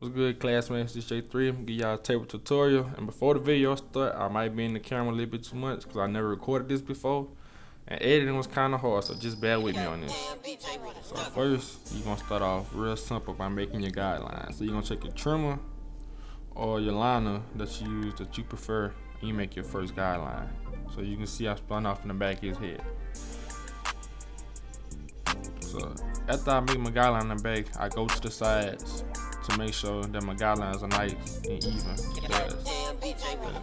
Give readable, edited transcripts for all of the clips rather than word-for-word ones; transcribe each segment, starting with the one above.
What's good, classmates? This J3. I'm gonna give y'all a table tutorial. And before the video start, I might be in the camera a little bit too much because I never recorded this before. And editing was kind of hard, so just bear with me on this. So first, you're gonna start off real simple by making your guidelines. So you're gonna take your trimmer or your liner that you use that you prefer, and you make your first guideline. So you can see I spun off in the back of his head. So after I make my guideline in the back, I go to the sides to make sure that my guidelines are nice and even.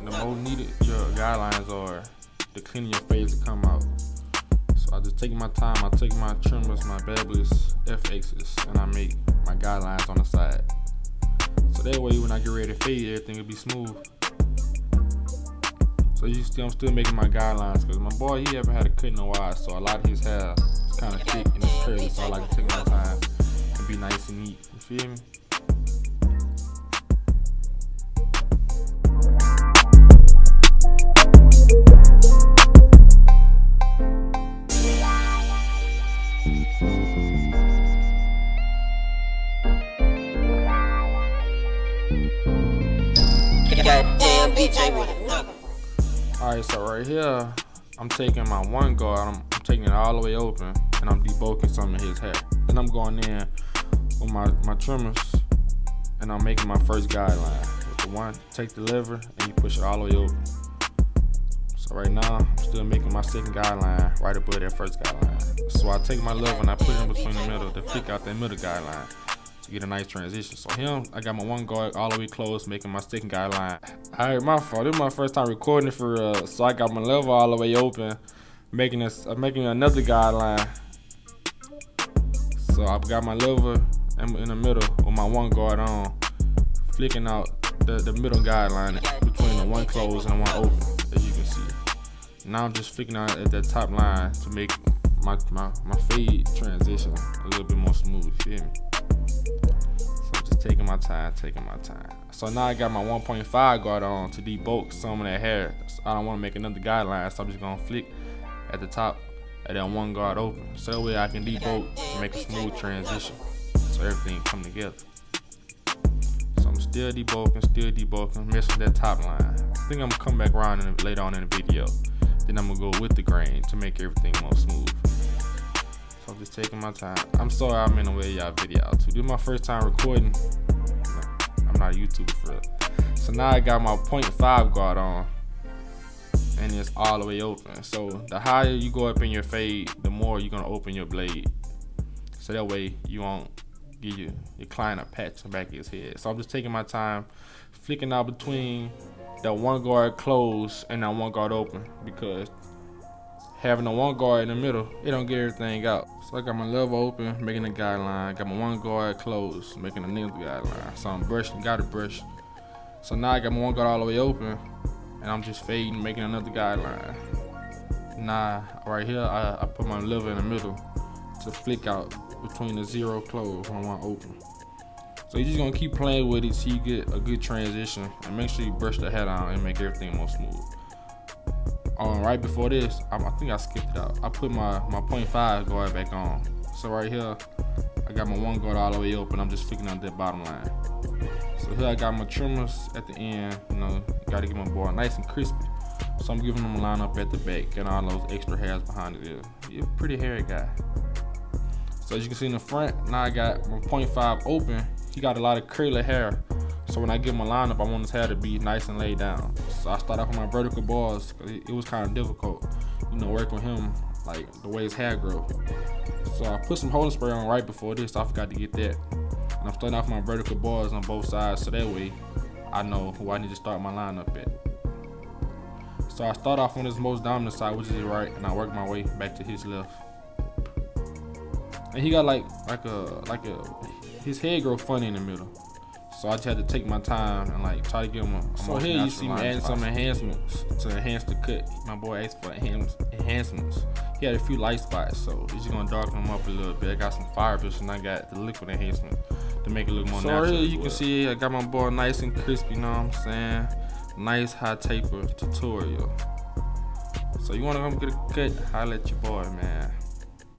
The more needed your guidelines are, the cleaner your face will come out. So I just take my time, I take my trimmers, my Babyliss FXs, and I make my guidelines on the side. So that way when I get ready to fade, everything will be smooth. So I'm still making my guidelines because my boy, he haven't had a cut in a while, so a lot of his hair is kind of thick and it's curly, so I like to take my time and be nice and neat. You feel me? Goddamn BJ with a number. Alright, so right here, I'm taking my one guard, I'm taking it all the way open, and I'm debulking some of his hair. Then I'm going in with my trimmers, and I'm making my first guideline. With the one, take the lever, and you push it all the way open. So right now, I'm still making my second guideline right above that first guideline. So I take my lever and I put it in between the middle to pick out that middle guideline to get a nice transition. So here, I got my one guard all the way closed, making my second guideline. Alright, my fault. This is my first time recording it for real. So I got my lever all the way open, making another guideline. So I got my lever in the middle with my one guard on, flicking out the middle guideline between the one closed and the one open, as you can see. Now I'm just flicking out at that top line to make my fade transition a little bit more smooth, you feel me? So just taking my time. So now I got my 1.5 guard on to debulk some of that hair. So I don't want to make another guideline, so I'm just gonna flick at the top of that one guard open. So that way I can debulk and make a smooth transition so everything come together. So I'm still debulking, messing with that top line. I think I'm gonna come back around later on in the video. Then I'm gonna go with the grain to make everything more smooth. So I'm just taking my time. I'm sorry I'm in the way of y'all video too. This is my first time recording. I'm not a YouTuber for real. So now I got my 0.5 guard on, and it's all the way open. So the higher you go up in your fade, the more you're gonna open your blade. So that way you won't give your client a patch on the back of his head. So I'm just taking my time, flicking out between that one guard closed and that one guard open, because having the one guard in the middle, it don't get everything out. So I got my lever open, making a guideline. Got my one guard closed, making another guideline. So I'm brushing, got a brush. So now I got my one guard all the way open, and I'm just fading, making another guideline. Now right here, I put my lever in the middle to flick out between the zero closed and one open. So you're just gonna keep playing with it till you get a good transition, and make sure you brush the head out and make everything more smooth. Right before this, I think I skipped it out. I put my 0.5 guard back on. So right here, I got my one guard all the way open. I'm just flicking out that bottom line. So here I got my trimmers at the end. You know, gotta get my board nice and crispy. So I'm giving them a line up at the back and all those extra hairs behind it there. You're a pretty hairy guy. So as you can see in the front, now I got my 0.5 open. He got a lot of curly hair. So when I give him a lineup, I want his hair to be nice and laid down. So I start off with my vertical bars because it was kind of difficult, you know, working with him, like the way his hair grows. So I put some holding spray on right before this. I forgot to get that. And I'm starting off my vertical bars on both sides, so that way I know who I need to start my lineup at. So I start off on his most dominant side, which is his right, and I work my way back to his left. And he got his head grow funny in the middle. So I just had to take my time and try to give him a so here you see me adding some enhancements to enhance the cut. My boy asked for enhancements. He had a few light spots, so he's just gonna darken them up a little bit. I got some fire brush and I got the liquid enhancement to make it look more natural. So here you can see I got my boy nice and crispy, you know what I'm saying? Nice high taper tutorial. So you wanna come get a cut, holla at your boy, man.